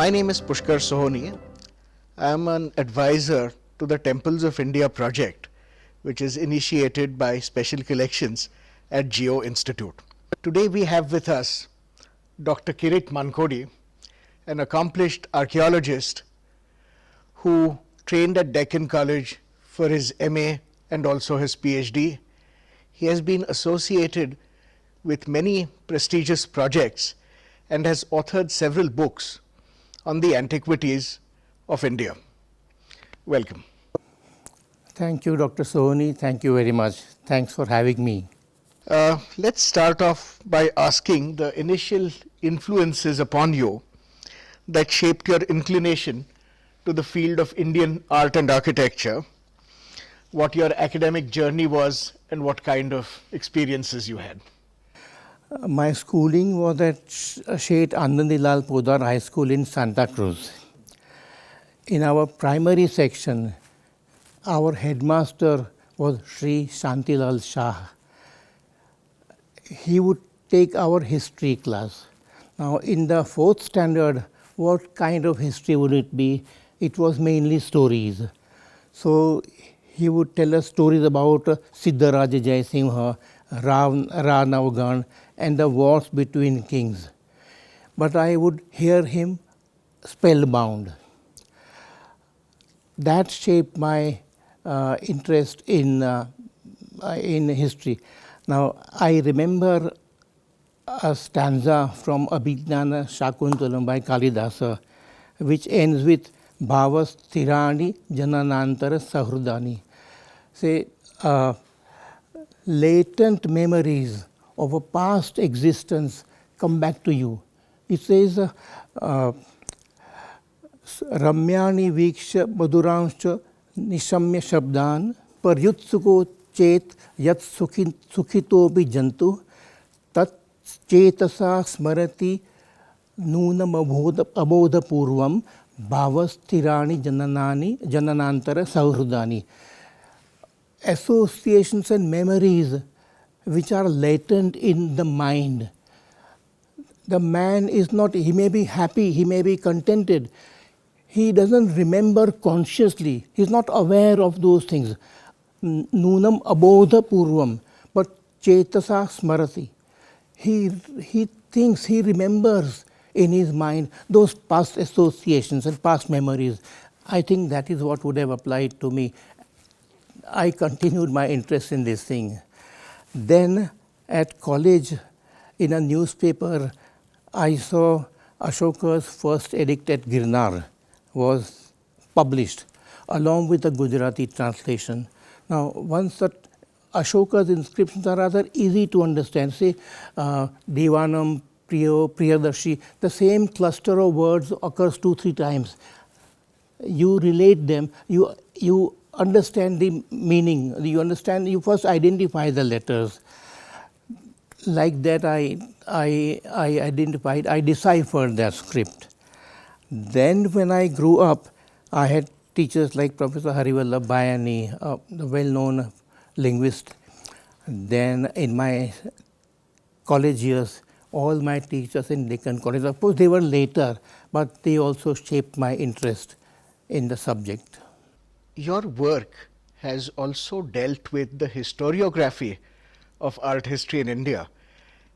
My name is Pushkar Sohoni. I am an advisor to the Temples of India project, which is initiated by Special Collections at Geo Institute. Today we have with us Dr. Kirit Mankodi, an accomplished archaeologist who trained at Deccan College for his MA and also his PhD. He has been associated with many prestigious projects and has authored several books on the antiquities of India. Welcome. Thank you, Dr. Sohoni. Thank you very much. Thanks for having me. Let's start off by asking the initial influences upon you that shaped your inclination to the field of Indian art and architecture, what your academic journey was and what kind of experiences you had. My schooling was at Sheikh Anandilal Podar High School in Santa Cruz. In our primary section, our headmaster was Sri Shantilal Shah. He would take our history class. Now, in the fourth standard, what kind of history would it be? It was mainly stories. So, he would tell us stories about Siddharaja Jaisimha, Ranavagan, and the wars between kings. But I would hear him spellbound. That shaped my interest in history. Now, I remember a stanza from Abhijnana Shakuntalam by Kalidasa, which ends with Bhavas Tirani Jananantara Sahrudani. Say, latent memories of a past existence come back to you. It says, Ramyani Viksha Madhuramscha Nishamya Shabdan Paryutsuko Chet Yat Sukhito Bhi Jantu Tat Chetasa Smarati Nunam Abodha Purvam Bhavas Tirani Jananantara Sahrudani. Associations and memories which are latent in the mind. The man is not, he may be happy, he may be contented. He doesn't remember consciously. He is not aware of those things. Nunam abodha purvam, but chetasa smarati. He thinks, he remembers in his mind those past associations and past memories. I think that is what would have applied to me. I continued my interest in this thing. Then at college, in a newspaper, I saw Ashoka's first edict at Girnar was published along with a Gujarati translation. Now, once that Ashoka's inscriptions are rather easy to understand, say Devanam, Priyo, Priyadarshi, the same cluster of words occurs 2-3 times. You relate them, you understand the meaning, you first identify the letters. Like that I identified, I deciphered that script. Then when I grew up, I had teachers like Professor Harivallabh Bayani, the well-known linguist. Then in my college years, all my teachers in Deccan College, of course they were later, but they also shaped my interest in the subject. Your work has also dealt with the historiography of art history in India.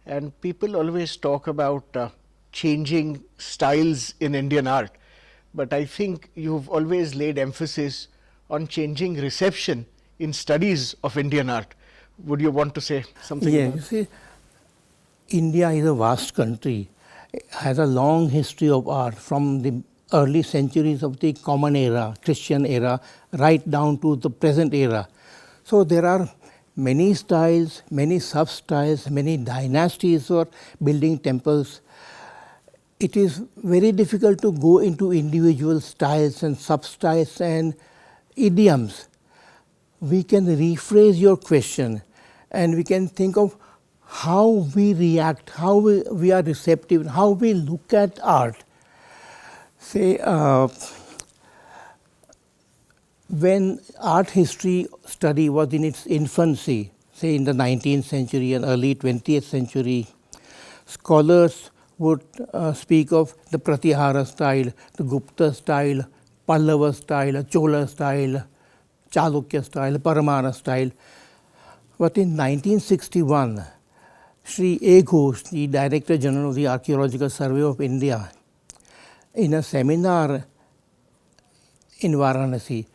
And people always talk about changing styles in Indian art. But I think you've always laid emphasis on changing reception in studies of Indian art. Would you want to say something? Yeah, you see, India is a vast country. It has a long history of art from the early centuries of the Common Era, Christian era, right down to the present era. So there are many styles, many sub-styles, many dynasties for building temples. It is very difficult to go into individual styles and sub-styles and idioms. We can rephrase your question and we can think of how we react, how we are receptive, how we look at art. Say, when art history study was in its infancy, say in the 19th century and early 20th century, scholars would speak of the Pratihara style, the Gupta style, Pallava style, Chola style, Chalukya style, Paramara style. But in 1961, Sri A. Ghosh, the Director General of the Archaeological Survey of India, in a seminar in Varanasi,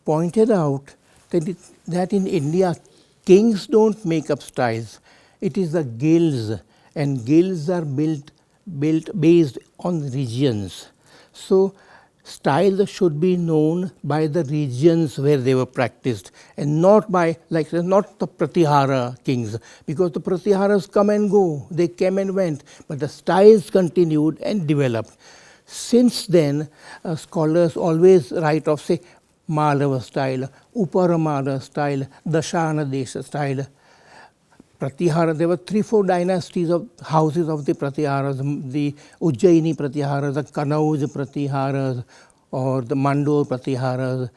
pointed out that in India, kings don't make up styles. It is the guilds, and guilds are built based on regions. So styles should be known by the regions where they were practiced, and not by not the Pratihara kings, because the Pratiharas come and go, they came and went, but the styles continued and developed. Since then, scholars always write of, say, Malava style, Uparamala style, Dashana Desha style. Pratihara, there were 3-4 dynasties of houses of the Pratiharas, the Ujjaini Pratiharas, the Kanauj Pratiharas, or the Mandor Pratiharas.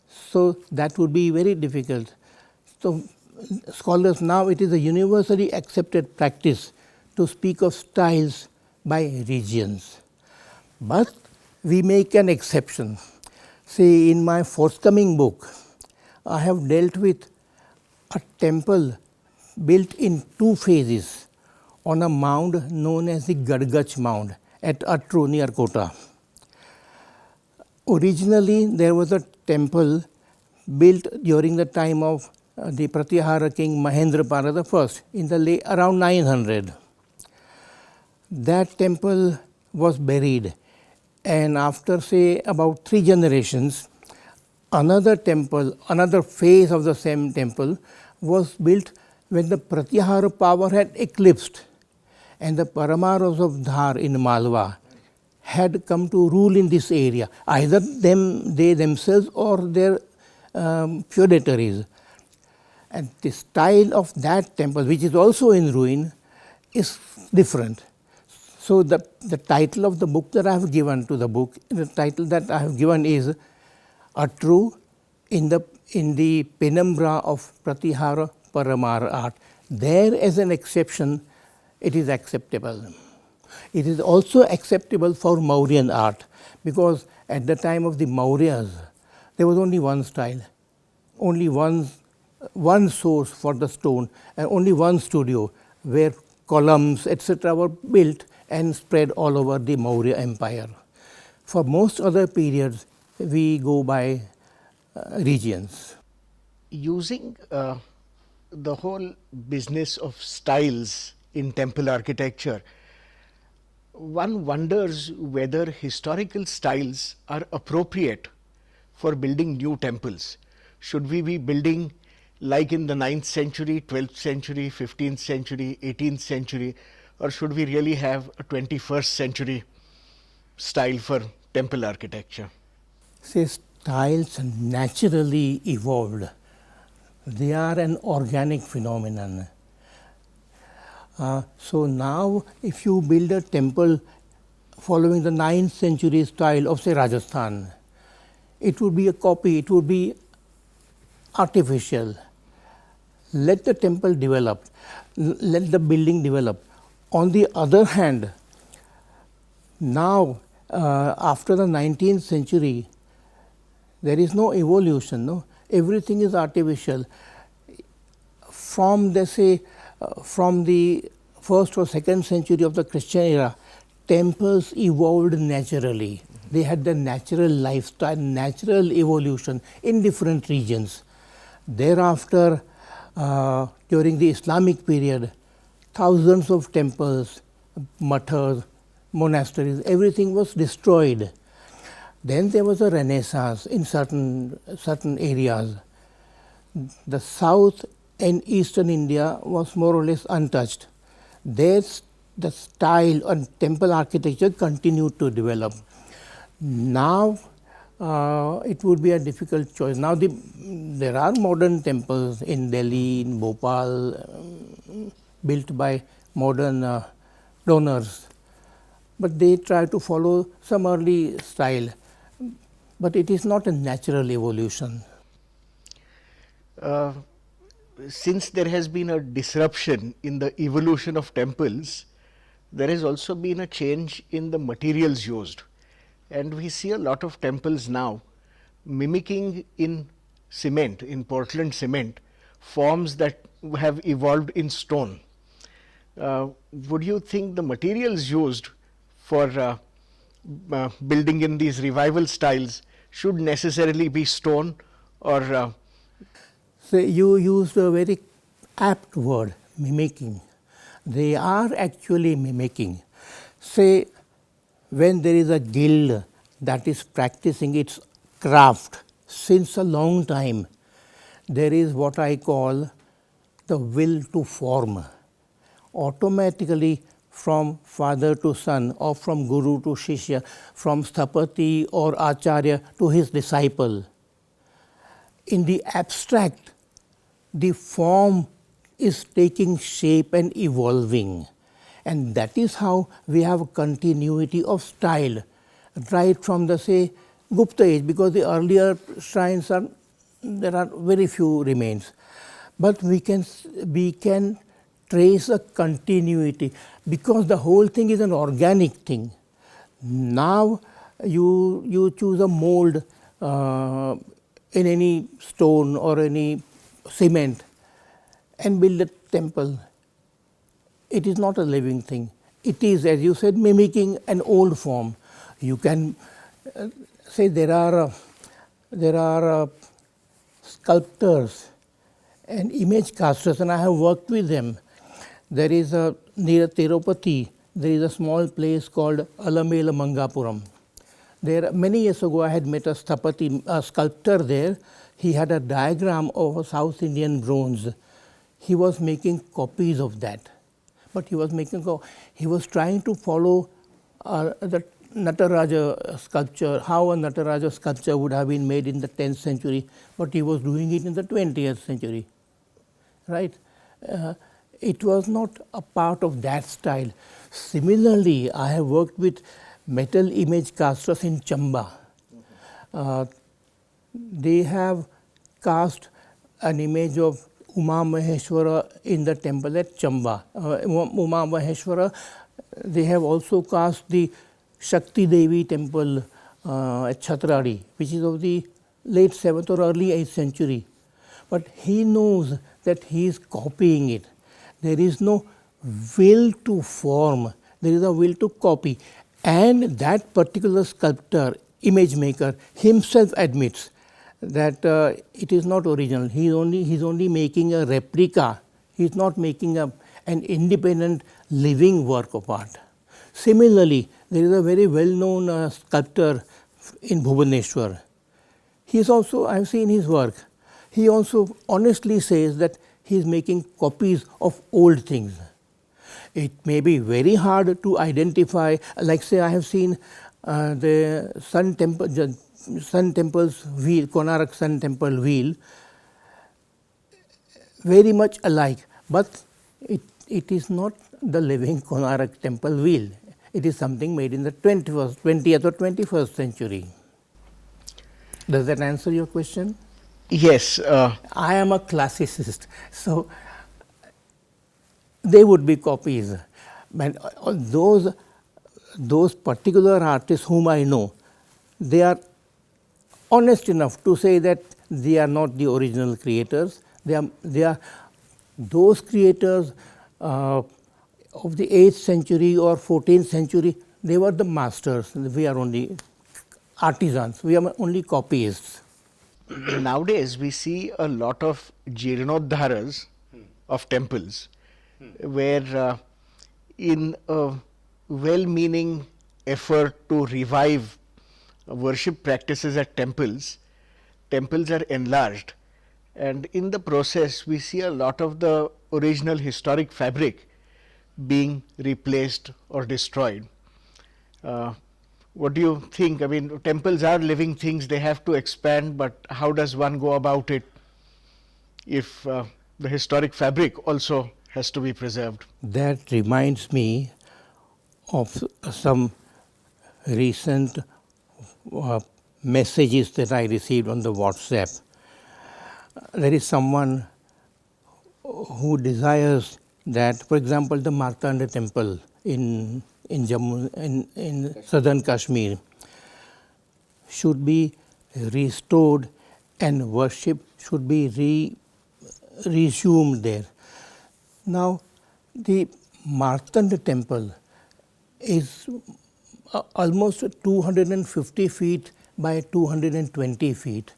So that would be very difficult. So scholars, now it is a universally accepted practice to speak of styles by regions. But we make an exception. See, in my forthcoming book, I have dealt with a temple built in 2 phases on a mound known as the Gadgach mound at Atru near Kota. Originally, there was a temple built during the time of the Pratihara king Mahendrapala I in the around 900. That temple was buried, and after, say, about 3 generations, another temple, another phase of the same temple was built when the Pratihara power had eclipsed, and the Paramaras of Dhar in Malwa had come to rule in this area, either they themselves or their feudatories. And the style of that temple, which is also in ruin, is different. So the title of the book that I have given to the book, the title that I have given is Atru in the penumbra of Pratihara Paramara art. There, as an exception, it is acceptable. It is also acceptable for Mauryan art, because at the time of the Mauryas, there was only one style, only one source for the stone, and only one studio where columns, etc. were built and spread all over the Maurya Empire. For most other periods, we go by regions. Using the whole business of styles in temple architecture, one wonders whether historical styles are appropriate for building new temples. Should we be building like in the 9th century, 12th century, 15th century, 18th century, or should we really have a 21st century style for temple architecture? Say, styles naturally evolved. They are an organic phenomenon. So now, if you build a temple following the 9th century style of, say, Rajasthan, it would be a copy, it would be artificial. Let the temple develop, let the building develop. On the other hand, now, after the 19th century, there is no evolution, no? Everything is artificial. From, let's say, from the 1st or 2nd century of the Christian era, temples evolved naturally. They had the natural lifestyle, natural evolution in different regions. Thereafter, during the Islamic period, thousands of temples, mathas, monasteries, everything was destroyed. Then there was a renaissance in certain areas. The south and eastern India was more or less untouched. There, the style and temple architecture continued to develop. Now, it would be a difficult choice. Now, there are modern temples in Delhi, in Bhopal, built by modern donors, but they try to follow some early style. But it is not a natural evolution. Since there has been a disruption in the evolution of temples, there has also been a change in the materials used. And we see a lot of temples now mimicking in cement, in Portland cement, forms that have evolved in stone. Would you think the materials used for building in these revival styles should necessarily be stone, or So you used a very apt word, mimicking. They are actually mimicking. Say, when there is a guild that is practicing its craft since a long time, there is what I call the will to form. Automatically, from father to son, or from guru to shishya, from sthapati or acharya to his disciple. In the abstract, the form is taking shape and evolving, and that is how we have a continuity of style right from the, say, Gupta age, because the earlier shrines are, there are very few remains, but we can trace a continuity because the whole thing is an organic thing. Now you choose a mold in any stone or any cement and build a temple. It is not a living thing. It is, as you said, mimicking an old form. You can say there are sculptors and image casters, and I have worked with them. There is near Tirupati, there is a small place called Alamela Mangapuram. There, many years ago, I had met a sthapati, a sculptor there. He had a diagram of a South Indian bronze. He was making copies of that, but he was trying to follow the Nataraja sculpture, how a Nataraja sculpture would have been made in the 10th century, but he was doing it in the 20th century, right? It was not a part of that style. Similarly, I have worked with metal image casters in Chamba. They have cast an image of Uma Maheshwara in the temple at Chamba. Uma Maheshwara, they have also cast the Shakti Devi temple at Chhatradi, which is of the late 7th or early 8th century. But he knows that he is copying it. There is no will to form, there is a will to copy. And that particular sculptor, image maker, himself admits that it is not original. He is only making a replica. He is not making an independent living work of art. Similarly, there is a very well-known sculptor in Bhubaneswar. He is also, I have seen his work. He also honestly says that he is making copies of old things. It may be very hard to identify, like say I have seen the Sun Temple's wheel, Konark Sun Temple wheel, very much alike, but it is not the living Konark Temple wheel. It is something made in the 20th or 21st century. Does that answer your question? yes, I am a classicist, so they would be copies. But those particular artists whom I know, they are honest enough to say that they are not the original creators. They are those creators of the 8th century or 14th century. They were the masters. We are only artisans. We are only copyists. nowadays we see a lot of jirnoddharas of temples where in a well-meaning effort to revive worship practices at temples, temples are enlarged, and in the process we see a lot of the original historic fabric being replaced or destroyed. What do you think? I mean, temples are living things, they have to expand, but how does one go about it if the historic fabric also has to be preserved? That reminds me of some recent messages that I received on the WhatsApp. There is someone who desires that, for example, the Martanda temple in Jammu, in southern Kashmir, should be restored and worship should be resumed there. Now, the Martand temple is almost 250 feet by 220 feet.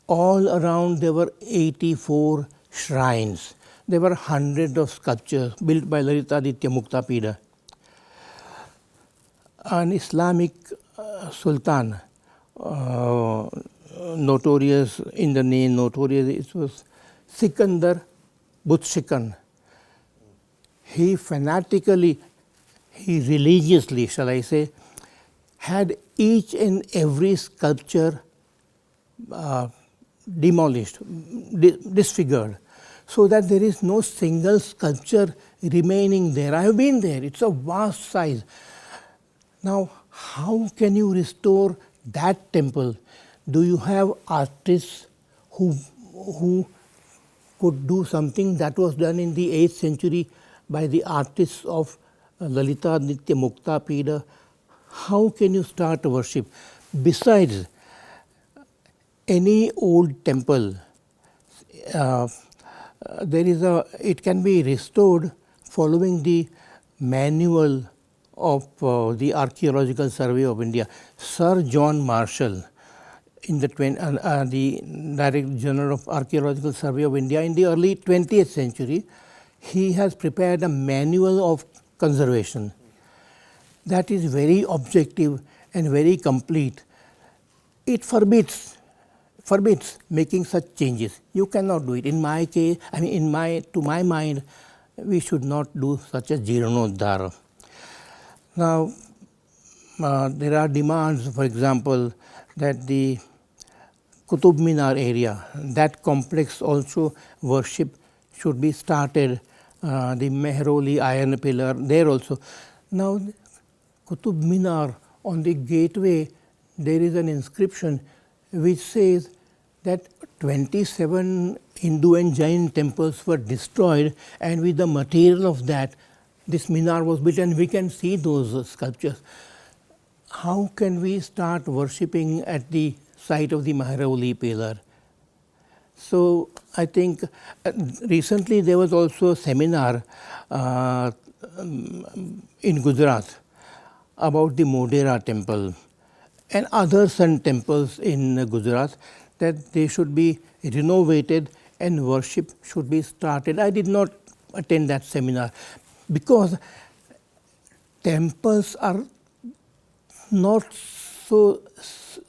All around there were 84 shrines. There were hundreds of sculptures built by Lalitaditya Muktapida. An Islamic sultan, notorious in the name, notorious, it was Sikandar Butshikan. He fanatically, he religiously, shall I say, had each and every sculpture demolished, disfigured, so that there is no single sculpture remaining there. I have been there, it's a vast size. Now, how can you restore that temple? Do you have artists who could do something that was done in the 8th century by the artists of Lalitaditya Muktapida? How can you start worship? Besides, any old temple, it can be restored following the manual of the Archaeological Survey of India. Sir John Marshall, in the Director General of Archaeological Survey of India in the early 20th century, he has prepared a manual of conservation that is very objective and very complete. It forbids making such changes. You cannot do it. In my case, to my mind, we should not do such a jirnoddhara. Now, there are demands, for example, that the Qutub Minar area, that complex also worship should be started, the Mehroli iron pillar, there also. Now, Qutub Minar, on the gateway, there is an inscription which says that 27 Hindu and Jain temples were destroyed, and with the material of that, this minar was built, and we can see those sculptures. How can we start worshipping at the site of the Mehroli pillar? So, I think recently there was also a seminar in Gujarat about the Modhera temple and other sun temples in Gujarat, that they should be renovated and worship should be started. I did not attend that seminar because temples are not so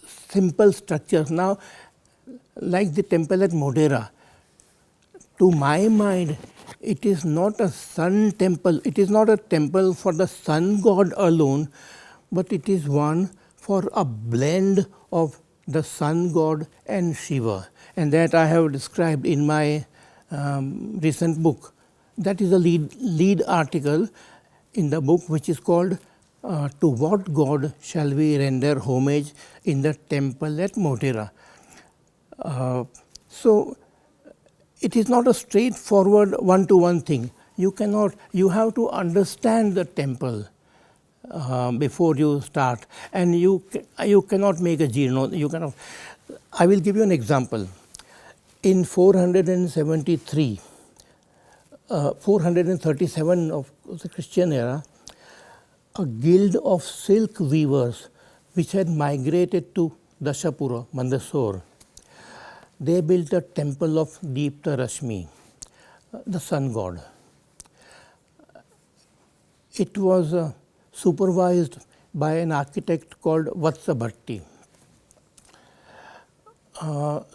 simple structures. Now, like the temple at Modhera, to my mind, it is not a sun temple. It is not a temple for the sun god alone, but it is one for a blend of the sun god and Shiva. And that I have described in my recent book. That is a lead article in the book, which is called To What God Shall We Render Homage in the Temple at Modhera? So, it is not a straightforward one-to-one thing. You have to understand the temple before you start, and you cannot make a jirno. You cannot. I will give you an example. In 437 of the Christian era, a guild of silk weavers which had migrated to Dashapura, Mandasore, they built a temple of Deepta Rashmi, the sun god. It was supervised by an architect called Vatsabhatti.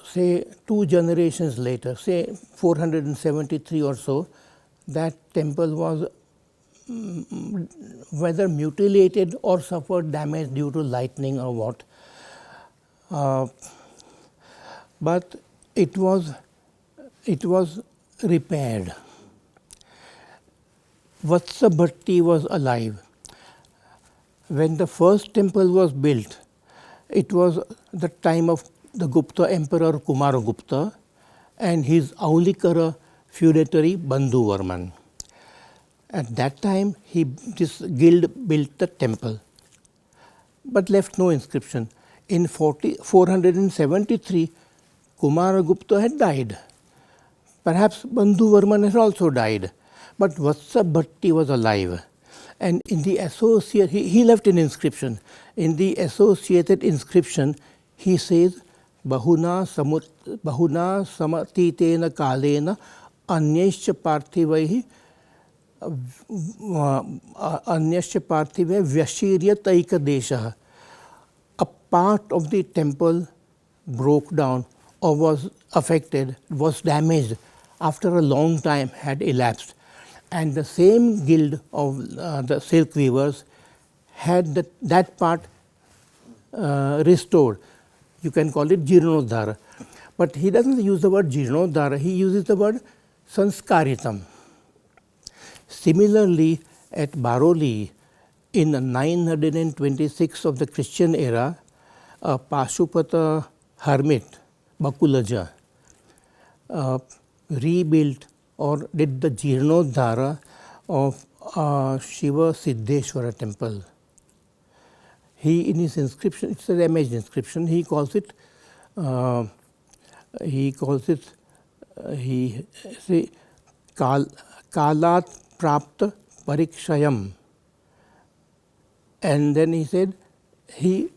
Say 2 generations later, say 473 or so, that temple was whether mutilated or suffered damage due to lightning or what. But it was repaired. Vatsabhatti was alive. When the first temple was built, it was the time of the Gupta Emperor Kumaragupta and his Aulikara feudatory Bandhu Varman. At that time, this guild built the temple, but left no inscription. In 473, Kumaragupta had died. Perhaps Bandhu Varman had also died, but Vatsa Bhatti was alive. And in the associate, he left an inscription. In the associated inscription, he says, Bahuna samatitena kalena anyescha parthivaihi anyasya parthive vyashirya desha. A part of the temple broke down or was affected, was damaged after a long time had elapsed. And the same guild of the silk weavers had that part restored. You can call it jirnoddhara. But he doesn't use the word jirnoddhara, he uses the word sanskaritam. Similarly, at Baroli, in 926 of the Christian era, a Pashupata hermit, Bakulaja, rebuilt or did the jirnoddhara of Shiva Siddheshwara temple. He, in his inscription, it's a damaged inscription, he calls it Kalat Prapta Parikshayam. And then he said he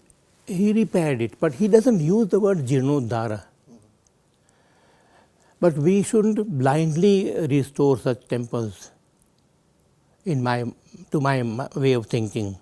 repaired it, but he doesn't use the word jirnoddhara. But we shouldn't blindly restore such temples, to my way of thinking.